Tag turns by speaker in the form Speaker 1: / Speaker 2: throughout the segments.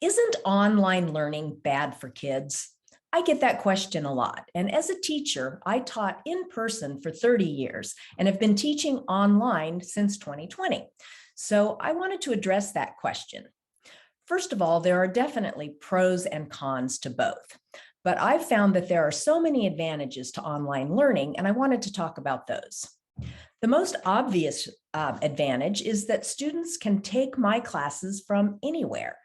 Speaker 1: Isn't online learning bad for kids? I get that question a lot. And as a teacher, I taught in person for 30 years and have been teaching online since 2020. So I wanted to address that question. First of all, there are definitely pros and cons to both. But I've found that there are so many advantages to online learning, and I wanted to talk about those. The most obvious advantage is that students can take my classes from anywhere.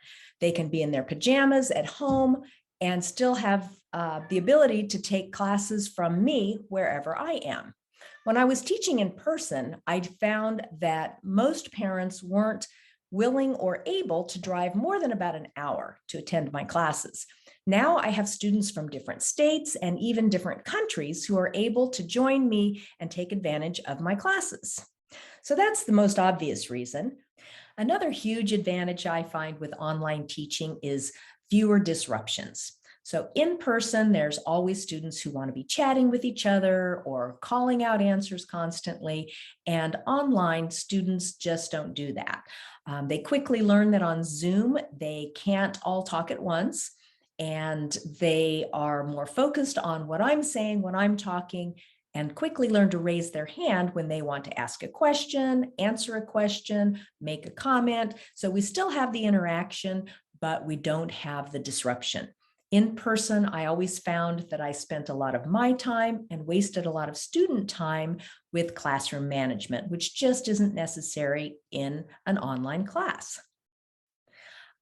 Speaker 1: They can be in their pajamas at home and still have the ability to take classes from me wherever I am. When I was teaching in person, I found that most parents weren't willing or able to drive more than about an hour to attend my classes. Now I have students from different states and even different countries who are able to join me and take advantage of my classes. So that's the most obvious reason. Another huge advantage I find with online teaching is fewer disruptions. So in person, there's always students who want to be chatting with each other or calling out answers constantly. And online, students just don't do that. They quickly learn that on Zoom, they can't all talk at once. And they are more focused on what I'm saying, when I'm talking, and quickly learn to raise their hand when they want to ask a question, answer a question, make a comment. So we still have the interaction, but we don't have the disruption. In person, I always found that I spent a lot of my time and wasted a lot of student time with classroom management, which just isn't necessary in an online class.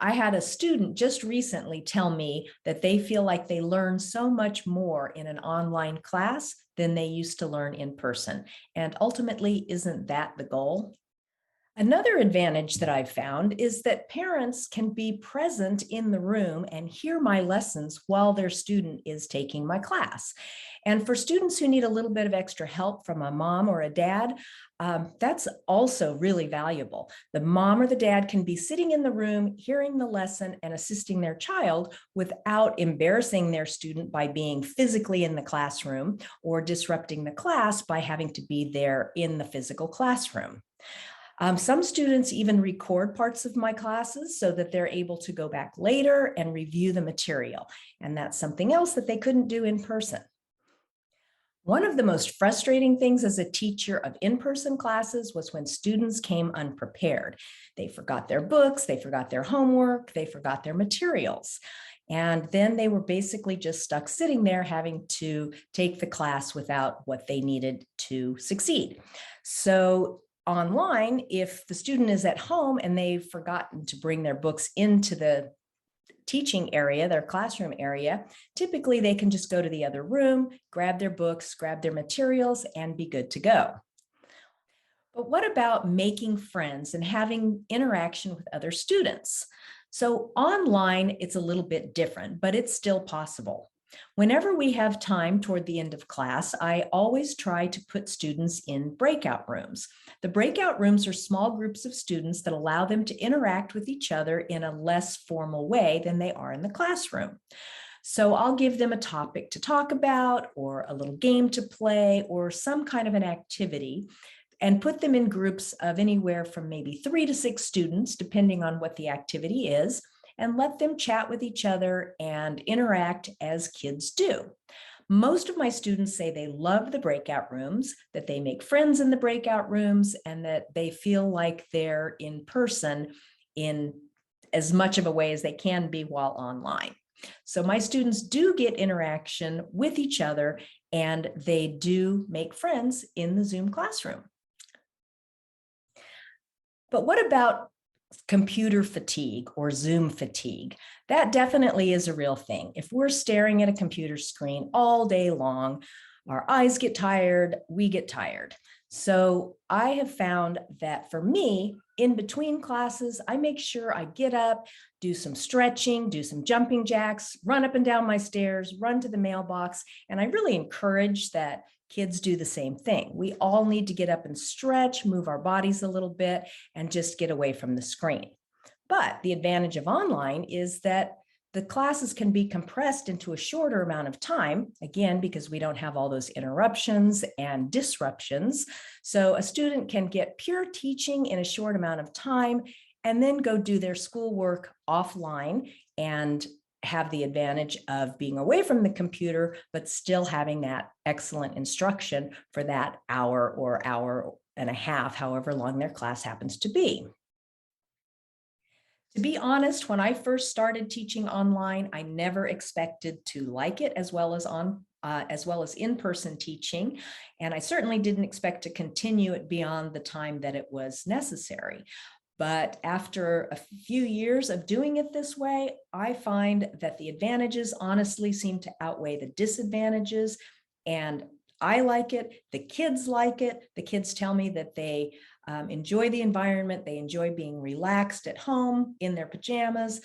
Speaker 1: I had a student just recently tell me that they feel like they learn so much more in an online class than they used to learn in person. And ultimately, isn't that the goal? Another advantage that I've found is that parents can be present in the room and hear my lessons while their student is taking my class. And for students who need a little bit of extra help from a mom or a dad, that's also really valuable. The mom or the dad can be sitting in the room, hearing the lesson and assisting their child without embarrassing their student by being physically in the classroom or disrupting the class by having to be there in the physical classroom. Some students even record parts of my classes so that they're able to go back later and review the material. And that's something else that they couldn't do in person. One of the most frustrating things as a teacher of in-person classes was when students came unprepared. They forgot their books, they forgot their homework, they forgot their materials. And then they were basically just stuck sitting there having to take the class without what they needed to succeed. So online, if the student is at home and they've forgotten to bring their books into the teaching area, their classroom area, typically they can just go to the other room, grab their books, grab their materials, and be good to go. But what about making friends and having interaction with other students? So online, it's a little bit different, but it's still possible. Whenever we have time toward the end of class, I always try to put students in breakout rooms. The breakout rooms are small groups of students that allow them to interact with each other in a less formal way than they are in the classroom. So I'll give them a topic to talk about, or a little game to play, or some kind of an activity, and put them in groups of anywhere from maybe 3 to 6 students, depending on what the activity is, and let them chat with each other and interact as kids do. Most of my students say they love the breakout rooms, that they make friends in the breakout rooms, and that they feel like they're in person in as much of a way as they can be while online. So my students do get interaction with each other, and they do make friends in the Zoom classroom. But what about computer fatigue or Zoom fatigue? That definitely is a real thing. If we're staring at a computer screen all day long, our eyes get tired, we get tired. So I have found that for me, in between classes, I make sure I get up, do some stretching, do some jumping jacks, run up and down my stairs, run to the mailbox. And I really encourage that kids do the same thing. We all need to get up and stretch, move our bodies a little bit, and just get away from the screen. But the advantage of online is that the classes can be compressed into a shorter amount of time, again, because we don't have all those interruptions and disruptions. So a student can get pure teaching in a short amount of time and then go do their schoolwork offline and have the advantage of being away from the computer, but still having that excellent instruction for that hour or hour and a half, however long their class happens to be. To be honest, when I first started teaching online, I never expected to like it as well as in-person teaching. And I certainly didn't expect to continue it beyond the time that it was necessary. But after a few years of doing it this way, I find that the advantages honestly seem to outweigh the disadvantages. And I like it. The kids like it. The kids tell me that they enjoy the environment. They enjoy being relaxed at home in their pajamas,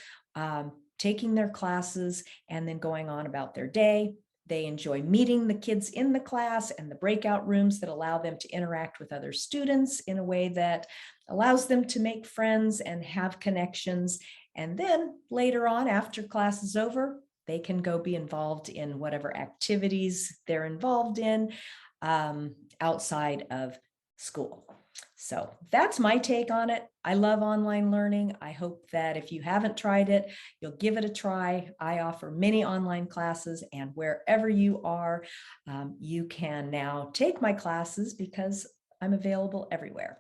Speaker 1: taking their classes, and then going on about their day. They enjoy meeting the kids in the class and the breakout rooms that allow them to interact with other students in a way that allows them to make friends and have connections. And then later on, after class is over, they can go be involved in whatever activities they're involved in outside of school. So that's my take on it. I love online learning. I hope that if you haven't tried it, you'll give it a try. I offer many online classes, and wherever you are, you can now take my classes because I'm available everywhere.